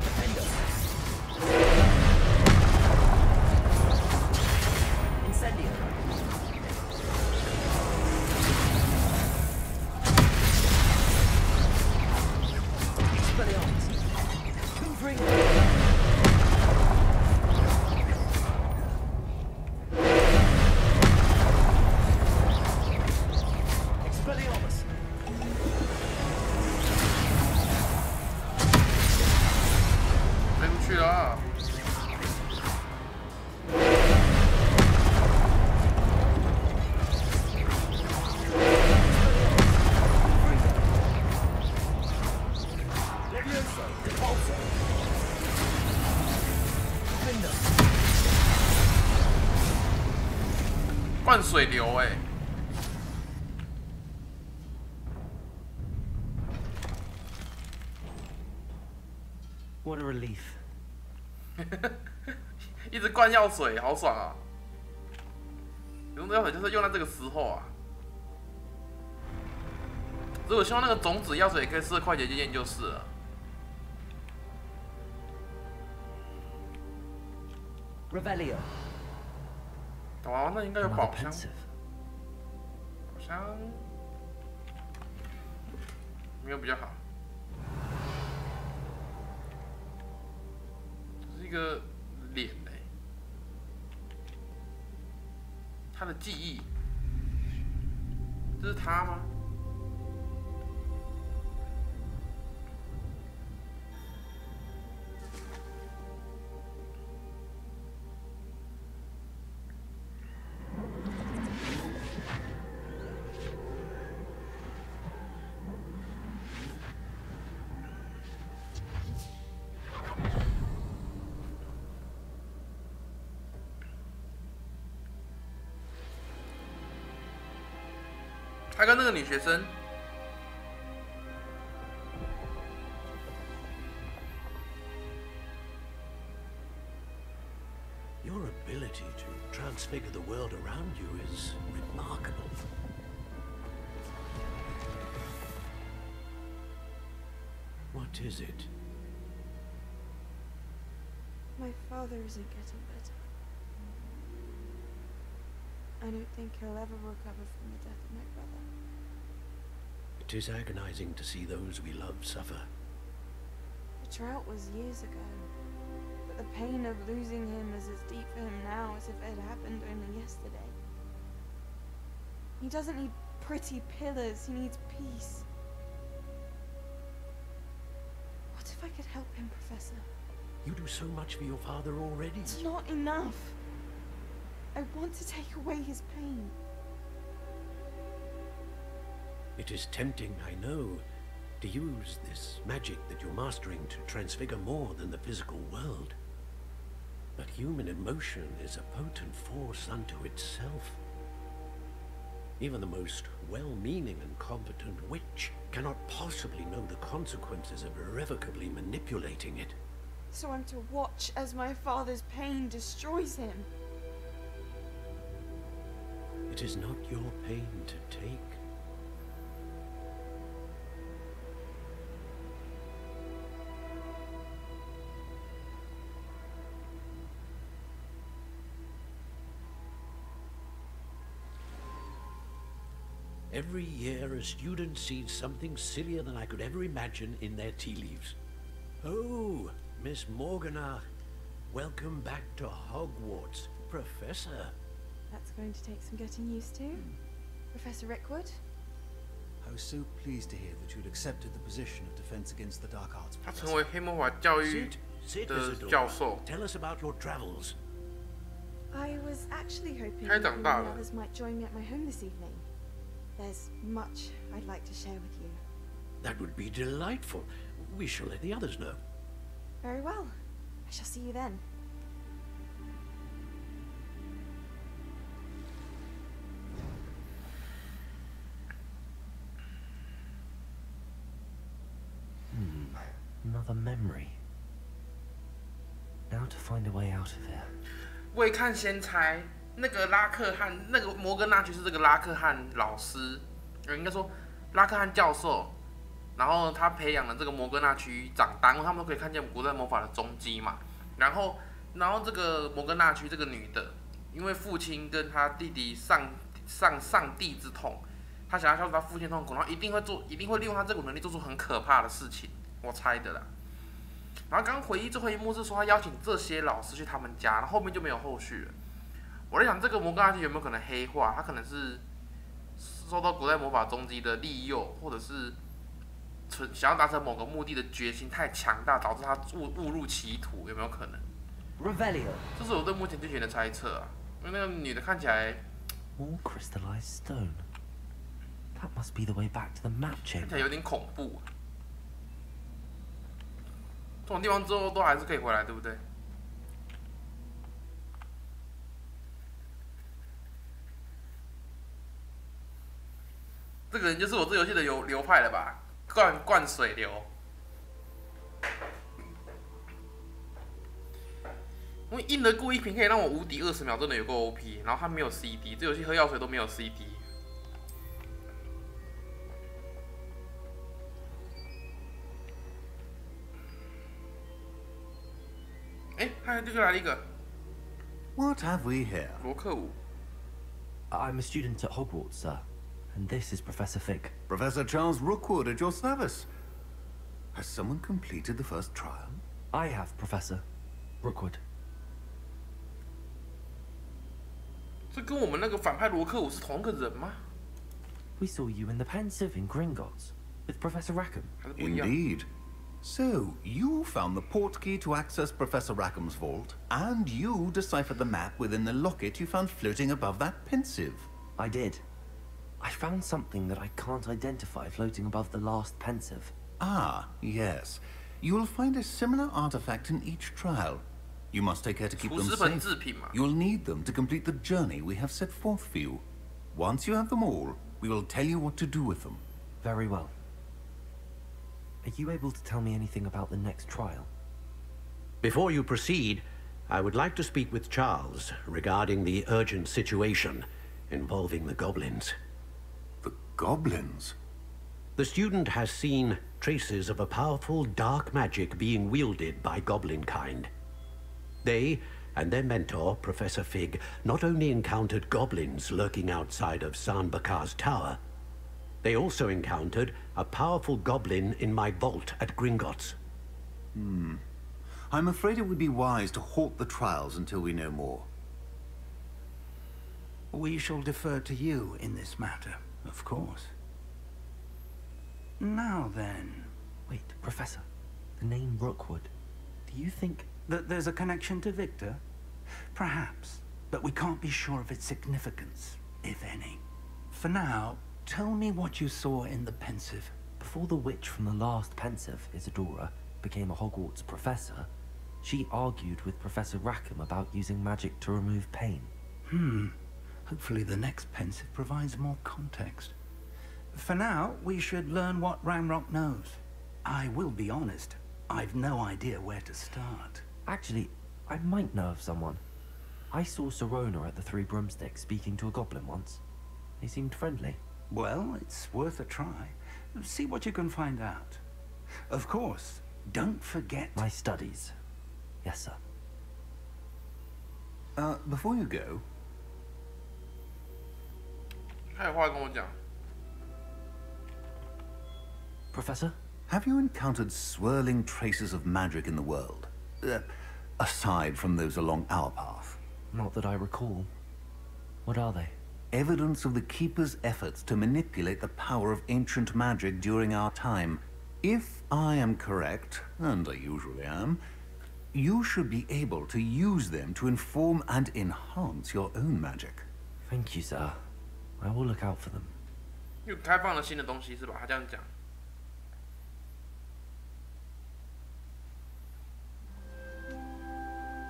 Defender. Incendio. Expelliarmus. Confringo. 水流哎、What a relief. 一直灌药水，好爽啊！用药水就是用在这个时候啊。所以我希望那个种子药水也可以试快捷键就是了。Revelio. 哦，那应该有 Another 宝箱。 pensive. 宝箱没有比较好。这是一个脸哎、他的记忆，这是他吗？他跟那个女学生， Your ability to transfigure the world around you is remarkable. What is it? My father isn't getting better. I don't think he'll ever recover from the death of my brother. It is agonizing to see those we love suffer. The drought was years ago, but the pain of losing him is as deep for him now as if it had happened only yesterday. He doesn't need pretty pillars, he needs peace. What if I could help him, Professor? You do so much for your father already. It's not enough. I want to take away his pain. It is tempting, I know, to use this magic that you're mastering to transfigure more than the physical world. But human emotion is a potent force unto itself. Even the most well-meaning and competent witch cannot possibly know the consequences of irrevocably manipulating it. So I'm to watch as my father's pain destroys him. It is not your pain to take. Every year, a student sees something sillier than I could ever imagine in their tea leaves. Oh, Miss Morganach, welcome back to Hogwarts, Professor. That's going to take some getting used to. Professor Rickwood? I was so pleased to hear that you'd accepted the position of Defense Against the Dark Arts. 他成为黑魔法教育 Sit, 的 Isidore. 教授。 Tell us about your travels. I was actually hoping 开 you 长 and 大 the 了。 others might join me at my home this evening. There's much I'd like to share with you. That would be delightful. We shall let the others know. Very well. I shall see you then. Another memory. Now to find a way out of here. 未看先猜，那个拉克汉，那个摩根纳爵是这个拉克汉老师，应该说拉克汉教授，然后他培养了这个摩根纳区长大，因为他们都可以看见古代魔法的踪迹嘛。然后这个摩根纳区这个女的，因为父亲跟他弟弟上帝之痛，他想要消除他父亲痛苦，然后一定会利用他这股能力做出很可怕的事情，我猜的啦。然后刚回忆最后一幕是说他邀请这些老师去他们家，然后后面就没有后续了。我在想这个摩根纳区有没有可能黑化？他可能是受到古代魔法踪迹的利诱，或者是想要达成某个目的的决心太强大，导致他误入歧途，有没有可能？ Revelio. 这是我对目前剧情的猜测啊，因为那个女的看起来 All crystallized stone. That must be the way back to the map 看起 chamber. 来有点恐怖。这种地方之后都还是可以回来，对不对？这个人就是我这游戏的流派了吧？灌水流。因为硬的固一瓶可以让我无敌20秒，真的有够 OP。然后它没有 CD， 这游戏喝药水都没有 CD。哎，他这个来了一个。What have we here? 罗克伍。I'm a student at Hogwarts, sir, and this is Professor Fig. Professor Charles Rookwood at your service. Has someone completed the first trial? I have, Professor Rookwood. 这跟我们那个反派罗克伍是同一个人吗？ We saw you in the Pensive in Gringotts with Professor Rackham. Indeed. So, you found the portkey to access Professor Rackham's vault, and you deciphered the map within the locket you found floating above that Pensive. I did. I found something that I can't identify floating above the last Pensive. Ah, yes. You will find a similar artifact in each trial. You must take care to keep them safe. You'll need them to complete the journey we have set forth for you. Once you have them all, we will tell you what to do with them. Very well. Are you able to tell me anything about the next trial? Before you proceed, I would like to speak with Charles regarding the urgent situation involving the goblins. The goblins? The student has seen traces of a powerful dark magic being wielded by goblin kind. They and their mentor, Professor Fig, not only encountered goblins lurking outside of San Bakar's tower, they also encountered a powerful goblin in my vault at Gringotts. I'm afraid it would be wise to halt the trials until we know more. We shall defer to you in this matter, of course. Now then... Wait, Professor. The name Rookwood. Do you think... that there's a connection to Victor? Perhaps, but we can't be sure of its significance, if any. For now, tell me what you saw in the Pensive. Before the witch from the last Pensive, Isadora, became a Hogwarts professor, she argued with Professor Rackham about using magic to remove pain. Hopefully the next Pensive provides more context. For now, we should learn what Ranrock knows. I will be honest, I've no idea where to start. Actually, I might know of someone. I saw Sirona at the Three Broomsticks speaking to a goblin once. They seemed friendly. Well, it's worth a try. See what you can find out. Of course, don't forget... My studies. Yes, sir. Before you go... 他有话跟我讲。Professor? Have you encountered swirling traces of magic in the world? Aside from those along our path? Not that I recall. What are they? Evidence of the Keeper's efforts to manipulate the power of ancient magic during our time. If I am correct, and I usually am, you should be able to use them to inform and enhance your own magic. Thank you, sir. I will look out for them. 又开放了新的东西是吧？他这样讲。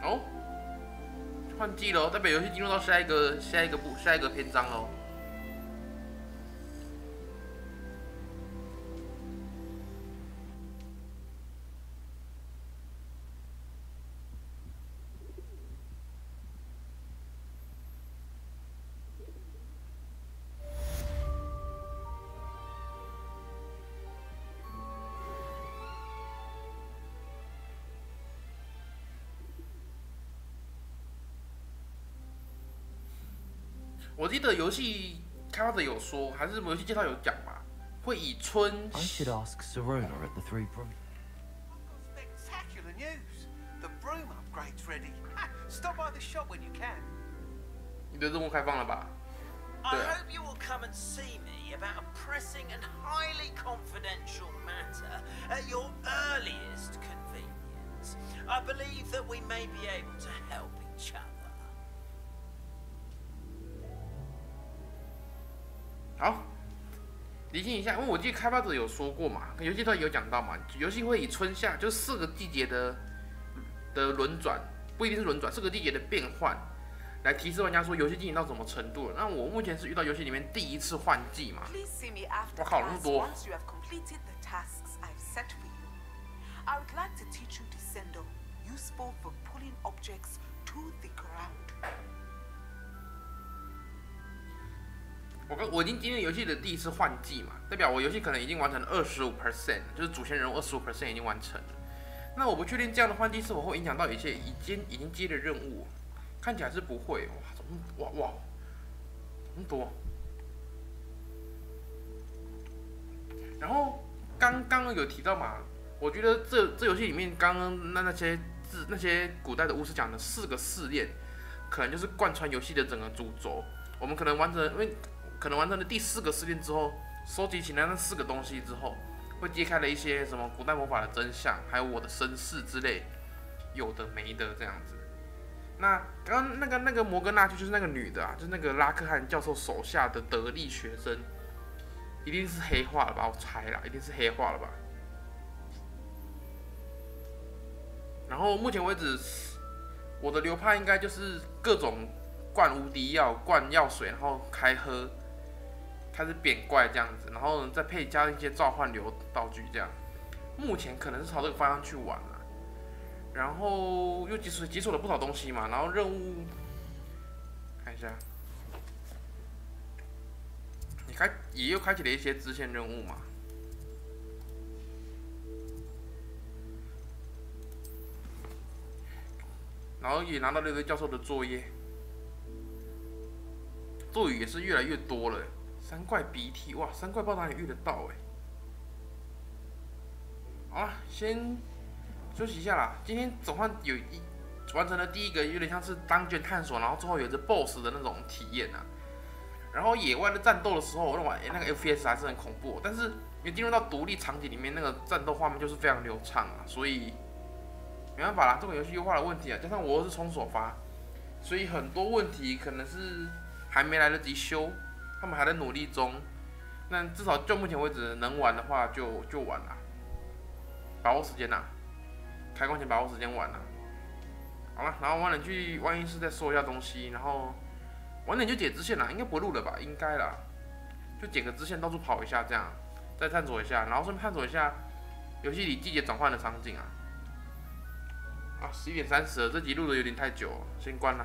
哦，换季了，代表游戏进入到下一个篇章喽。我记得游戏开发者有说，还是游戏介绍有讲嘛，会以春。I should ask Sirona at the Three Broom. Spectacular news! The broom upgrade's ready. Stop by the shop when you can. 你的任务开放了吧？ I hope you will come and see me about a pressing and highly confidential matter at your earliest convenience. I believe that we may be able to help each other. 好，理清一下，因为我记得开发者有说过嘛，游戏上有讲到嘛，游戏会以春夏就4个季节的轮转，不一定是轮转，4个季节的变换来提示玩家说游戏进行到什么程度了。那我目前是遇到游戏里面第一次换季嘛，我靠，那么多。I would like to teach you Descendo, useful for pulling objects to the ground. 我已经经历游戏的第一次换季嘛，代表我游戏可能已经完成了25%，就是主线人物25%已经完成了。那我不确定这样的换季是否会影响到一些已经接的任务，看起来是不会。哇，怎么哇这么多？然后刚刚有提到嘛，我觉得这游戏里面刚刚那些古代的巫师讲的4个试炼，可能就是贯穿游戏的整个主轴。我们可能完成了第4个试炼之后，收集起来那4个东西之后，会揭开了一些什么古代魔法的真相，还有我的身世之类，有的没的这样子。那刚刚那个摩根纳就是那个女的啊，就是那个拉克汉教授手下的得力学生，一定是黑化了吧？我猜啦，一定是黑化了吧？然后目前为止，我的流派应该就是各种灌无敌药、灌药水，然后开始扁怪这样子，然后再加一些召唤流道具这样。目前可能是朝这个方向去玩啦。然后又解锁了不少东西嘛，然后任务看一下，也又开启了一些支线任务嘛。然后也拿到了一个教授的作业，咒语也是越来越多了。3怪鼻涕，哇，3怪不知道哪里遇得到好啦，先休息一下啦。今天总算完成了第一个有点像是dungeon探索，然后最后有一只 BOSS 的那种体验啊。然后野外的战斗的时候，我认为那个 FPS 还是很恐怖，但是你进入到独立场景里面，那个战斗画面就是非常流畅啊，所以。没办法啦，这个游戏优化的问题啊，加上我又是冲首发，所以很多问题可能是还没来得及修，他们还在努力中。那至少就目前为止能玩的话就玩啦，把握时间啦，开关前把握时间玩啦。好了，然后晚点去万一室再收一下东西，然后晚点就解支线啦，应该不会录了吧？应该啦，就解个支线到处跑一下这样，再探索一下，然后顺便探索一下游戏里季节转换的场景啊。11点30了，这集录的有点太久，先关了。